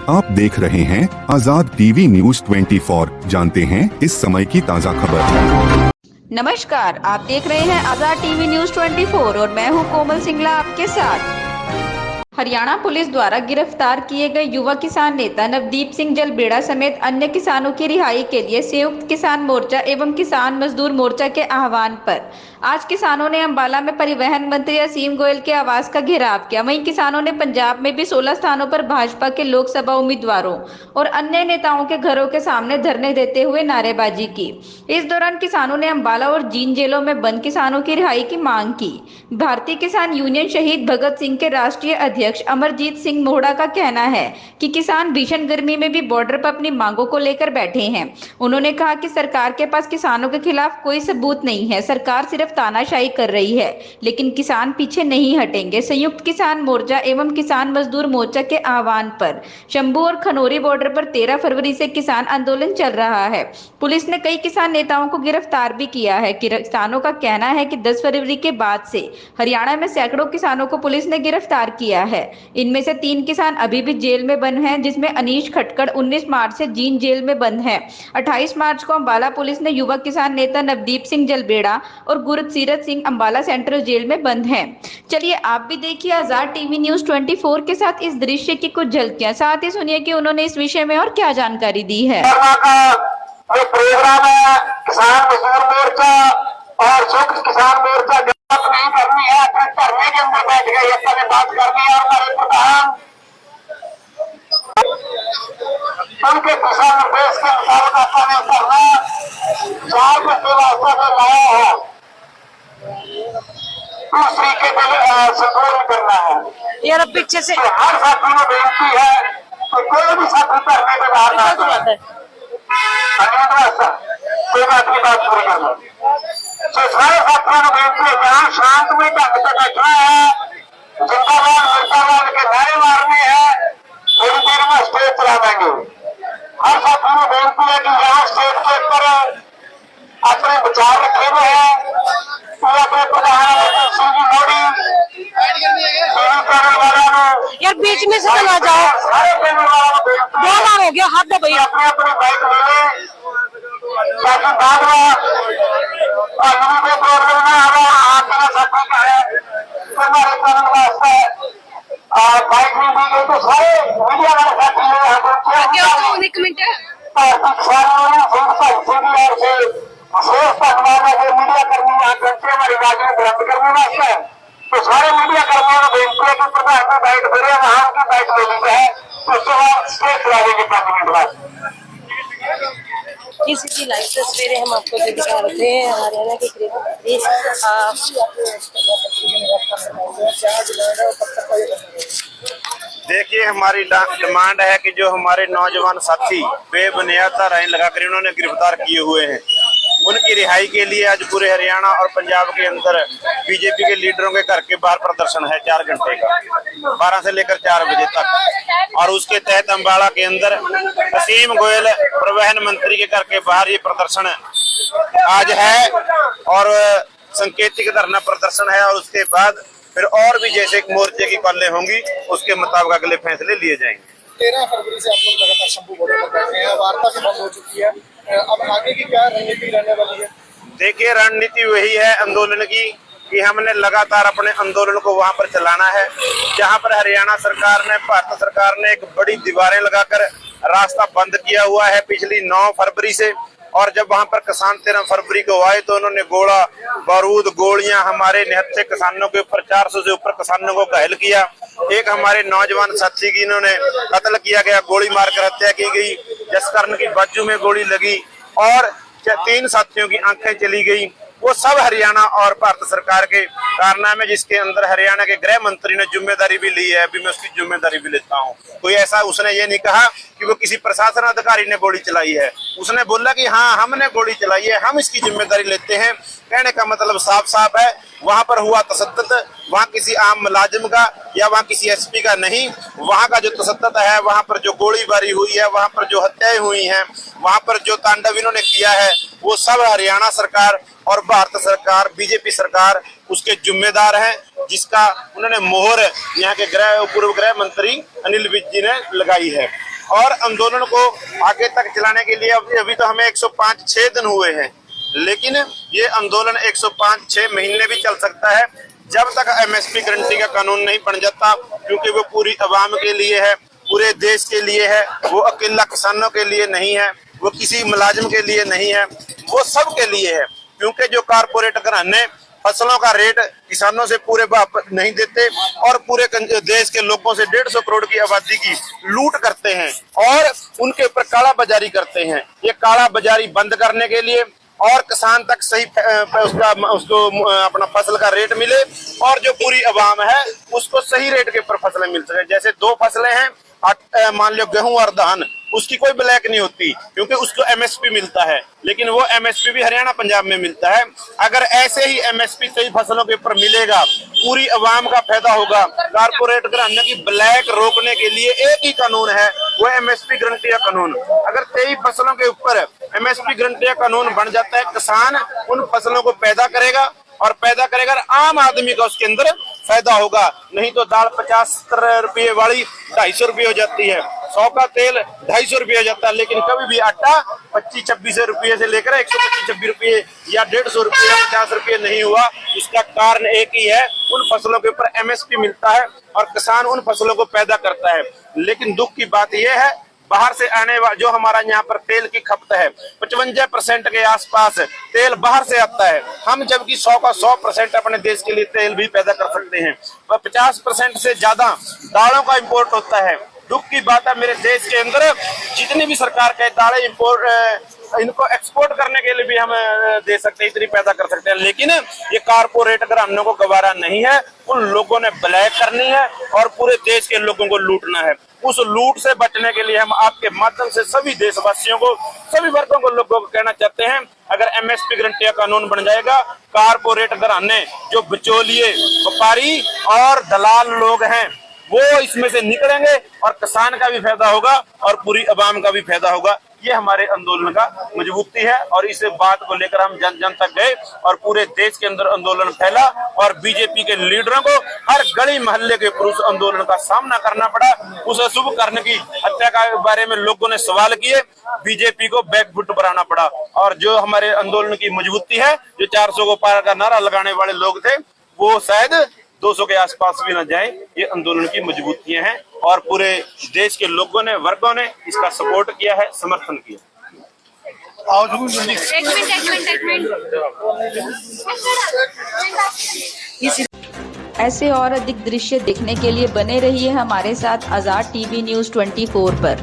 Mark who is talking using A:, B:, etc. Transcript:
A: आप देख रहे हैं आजाद टीवी न्यूज 24। जानते हैं इस समय की ताज़ा खबर।
B: नमस्कार, आप देख रहे हैं आजाद टीवी न्यूज 24 और मैं हूं कोमल सिंगला आपके साथ। हरियाणा पुलिस द्वारा गिरफ्तार किए गए युवा किसान नेता नवदीप सिंह जलबेड़ा समेत अन्य किसानों की रिहाई के लिए संयुक्त किसान मोर्चा एवं किसान मजदूर मोर्चा के आह्वान पर आज किसानों ने अंबाला में परिवहन मंत्री असीम गोयल के आवास का घेराव किया। वहीं किसानों ने पंजाब में भी 16 स्थानों पर भाजपा के लोकसभा उम्मीदवारों और अन्य नेताओं के घरों के सामने धरने देते हुए नारेबाजी की। इस दौरान किसानों ने अंबाला और जींद जेलों में बंद किसानों की रिहाई की मांग की। भारतीय किसान यूनियन शहीद भगत सिंह के राष्ट्रीय अध्यक्ष अमरजीत सिंह मोहड़ा का कहना है कि किसान भीषण गर्मी में भी बॉर्डर पर अपनी मांगों को लेकर बैठे हैं। उन्होंने कहा कि सरकार के पास किसानों के खिलाफ कोई सबूत नहीं है, सरकार सिर्फ तानाशाही कर रही है, लेकिन किसान पीछे नहीं हटेंगे। संयुक्त किसान मोर्चा एवं किसान मजदूर मोर्चा के आह्वान पर शंभू और खनौरी बॉर्डर पर 13 फरवरी से किसान आंदोलन चल रहा है। पुलिस ने कई किसान नेताओं को गिरफ्तार भी किया है। किसानों का कहना है कि 10 फरवरी के बाद से हरियाणा में सैकड़ों किसानों को पुलिस ने गिरफ्तार किया है। इनमें से 3 किसान अभी भी जेल में बंद हैं, जिसमें अनीश खटकड़ 19 मार्च से जींद जेल में बंद है। 28 मार्च को अंबाला पुलिस ने युवा किसान नेता नवदीप सिंह जलबेड़ा और गुरसीरत सिंह अंबाला सेंट्रल जेल में बंद हैं। चलिए आप भी देखिए आजाद टीवी न्यूज 24 के साथ इस दृश्य की कुछ झलकियां, साथ ही सुनिए कि उन्होंने इस विषय में और क्या जानकारी दी है।
C: जो प्रोग्राम है किसान मजदूर मोर्चा और संयुक्त किसान मोर्चा बात नहीं करनी है, अपने धरने के अंदर बैठ गए अपने बात करनी है। हमारे प्रधान उनके दिशा निर्देश के मुताबिक अपने धरना 4 घंटे वास्ते से लाया है। उस तरीके से संतुलन करना है।
D: यार पीछे से
C: हर साथी को बेनती है कि कोई भी साथी धरने के बाहर ना जाए। कोई बात की बात पूरी करना। तो सारे साथियों को बेनती है, जहाँ शांतमय ढंग से बैठना है, जिंदाबाद जिंदाबाद के नारे मारने हैं, थोड़ी देर में स्टेज चला देंगे। हर साथियों को बेनती है कि यहाँ स्टेज के ऊपर अपने विचार रखे हुए हैं। अपने प्रधानमंत्री श्री मोदी
D: यार बीच में से तो आ जाओ।
C: सारे देने वालों को बेनती है
D: 2 बार हो गया हाथ दो भैया।
C: अपने अपने बाइक ले लें ताकि बाद में प्रॉब्लम ना आवे। आपका साथी का है हमारे कानून वास्ते बाइक में दी गई। तो सारे मीडिया वाले साथी हैं,
D: एक मिनट
C: भारतीय किसानों ने संघ भाई से भी और से विशेष धन्यवाद है मीडिया कर्मी यहाँ पहुंचे हमारी आवाज को बुलंद करने वास्ते। तो सारे मीडिया कर्मियों को बेनती है कि प्रधान में बाइक दे रहे हैं, वहां की बाइक ले ली है, उसके बाद स्टेज चला देंगे 5 मिनट बाद।
D: इसकी लाइव तस्वीरें हम आपको दिखा रहे हैं हरियाणा के
E: देखिए, हमारी डिमांड है कि जो हमारे नौजवान साथी बेबुनियाद धाराएं लगाकर इन्होंने गिरफ्तार किए हुए हैं, उनकी रिहाई के लिए आज पूरे हरियाणा और पंजाब के अंदर बीजेपी के लीडरों के घर के बाहर प्रदर्शन है 4 घंटे का, 12 से लेकर 4 बजे तक। और उसके तहत अंबाला के अंदर असीम गोयल परिवहन मंत्री के घर के बाहर ये प्रदर्शन आज है और संकेतिक धरना प्रदर्शन है। और उसके बाद फिर और भी जैसे मोर्चे की कॉलें होंगी उसके मुताबिक अगले फैसले लिए जाएंगे।
F: 13 फरवरी से आप लोग लगातार शंभू बॉर्डर पर बैठे हैं, वार्ता भी बंद हो चुकी है, अब आगे की क्या रणनीति रहने वाली है?
E: देखिए, रणनीति वही है आंदोलन की कि हमने लगातार अपने आंदोलन को वहां पर चलाना है जहां पर हरियाणा सरकार ने, भारत सरकार ने एक बड़ी दीवारें लगाकर रास्ता बंद किया हुआ है पिछली 9 फरवरी से। और जब वहां पर किसान 13 फरवरी को आए तो उन्होंने गोला बारूद गोलियां हमारे निहत्थे किसानों के ऊपर, 400 से ऊपर किसानों को घायल किया। एक हमारे नौजवान साथी की इन्होंने कत्ल किया गया, गोली मारकर हत्या की गई, जसकरण की बाजू में गोली लगी और 3 साथियों की आंखें चली गई। वो सब हरियाणा और भारत सरकार के कारनामे, जिसके अंदर हरियाणा के गृह मंत्री ने जिम्मेदारी भी ली है। अभी मैं उसकी जिम्मेदारी भी लेता हूँ। कोई ऐसा उसने ये नहीं कहा कि वो किसी प्रशासन अधिकारी ने गोली चलाई है, उसने बोला कि हाँ हमने गोली चलाई है, हम इसकी जिम्मेदारी लेते हैं। कहने का मतलब साफ साफ है, वहां पर हुआ तशद्दुद वहां किसी आम मुलाजिम का या वहां किसी एसपी का नहीं, वहां का जो तशद्दुद है, वहां पर जो गोलीबारी हुई है, वहां पर जो हत्याएं हुई हैं, वहां पर जो तांडव इन्होंने किया है, वो सब हरियाणा सरकार और भारत सरकार, बीजेपी सरकार उसके जिम्मेदार हैं, जिसका उन्होंने मोहर यहाँ के पूर्व गृह मंत्री अनिल विज जी ने लगाई है। और आंदोलन को आगे तक चलाने के लिए अभी तो हमें 105-6 दिन हुए हैं, लेकिन ये आंदोलन 105-6 महीने भी चल सकता है जब तक एमएसपी गारंटी का कानून नहीं बन जाता, क्योंकि वो पूरी आवाम के लिए है, पूरे देश के लिए है। वो अकेला किसानों के लिए नहीं है, वो किसी मुलाजिम के लिए नहीं है, वो सब के लिए है। क्योंकि जो कारपोरेट घराने फसलों का रेट किसानों से पूरे नहीं देते और पूरे देश के लोगों से 150 करोड़ की आबादी की लूट करते हैं और उनके ऊपर काला बाजारी करते हैं। ये काला बाजारी बंद करने के लिए और किसान तक सही उसको अपना फसल का रेट मिले और जो पूरी आवाम है उसको सही रेट के ऊपर फसलें मिल सके। जैसे 2 फसलें हैं, मान लो गेहूं और धान, उसकी कोई ब्लैक नहीं होती क्योंकि उसको एमएसपी मिलता है, लेकिन वो एमएसपी भी हरियाणा पंजाब में मिलता है। अगर ऐसे ही एमएसपी कई फसलों के ऊपर मिलेगा, पूरी आवाम का फायदा होगा। कारपोरेट घराने की ब्लैक रोकने के लिए एक ही कानून है, वो एमएसपी गारंटी का कानून। अगर 23 फसलों के ऊपर एमएसपी गारंटी का कानून बन जाता है, किसान उन फसलों को पैदा करेगा और पैदा करेगा, आम आदमी का उसके अंदर फायदा होगा। नहीं तो दाल 50 रुपये वाली 250 रुपये हो जाती है, 100 का तेल 250 रुपये हो जाता है, लेकिन कभी भी आटा 25-26 रुपये से लेकर 125-26 रुपये या 150 रुपये या 50 रुपये नहीं हुआ। इसका कारण एक ही है, उन फसलों के ऊपर एमएसपी मिलता है और किसान उन फसलों को पैदा करता है। लेकिन दुख की बात यह है, बाहर से आने वाला जो हमारा यहाँ पर तेल की खपत है 55% के आसपास तेल बाहर से आता है। हम जबकि 100 का 100% अपने देश के लिए तेल भी पैदा कर सकते हैं, और 50% से ज्यादा दालों का इंपोर्ट होता है। दुख की बात है, मेरे देश के अंदर जितनी भी सरकार के दालें इनको एक्सपोर्ट करने के लिए भी हम दे सकते हैं, इतनी पैदा कर सकते हैं, लेकिन ये कारपोरेट घरानों को गवारा नहीं है। उन लोगों ने ब्लैक करनी है और पूरे देश के लोगों को लूटना है। उस लूट से बचने के लिए हम आपके माध्यम से सभी देशवासियों को, सभी वर्गों को, लोगों को कहना चाहते हैं, अगर एमएसपी गारंटी का कानून बन जाएगा, कारपोरेट घराने जो बिचौलिए, व्यापारी और दलाल लोग हैं वो इसमें से निकलेंगे और किसान का भी फायदा होगा और पूरी आवाम का भी फायदा होगा। ये हमारे आंदोलन का मजबूती है और इस बात को लेकर हम जन जन तक गए और पूरे देश के अंदर आंदोलन फैला और बीजेपी के लीडरों को हर गली मोहल्ले के पुरुष आंदोलन का सामना करना पड़ा। उस शुभ कर्ण की हत्या के बारे में लोगों ने सवाल किए, बीजेपी को बैकफुट बनाना पड़ा। और जो हमारे आंदोलन की मजबूती है, जो 400 को पार का नारा लगाने वाले लोग थे वो शायद 200 के आसपास भी न जाए। ये आंदोलन की मजबूतियां हैं और पूरे देश के लोगों ने, वर्गों ने इसका सपोर्ट किया है, समर्थन किया।
B: ऐसे और अधिक दृश्य देखने के लिए बने रहिए हमारे साथ आजाद टीवी न्यूज़ 24 पर।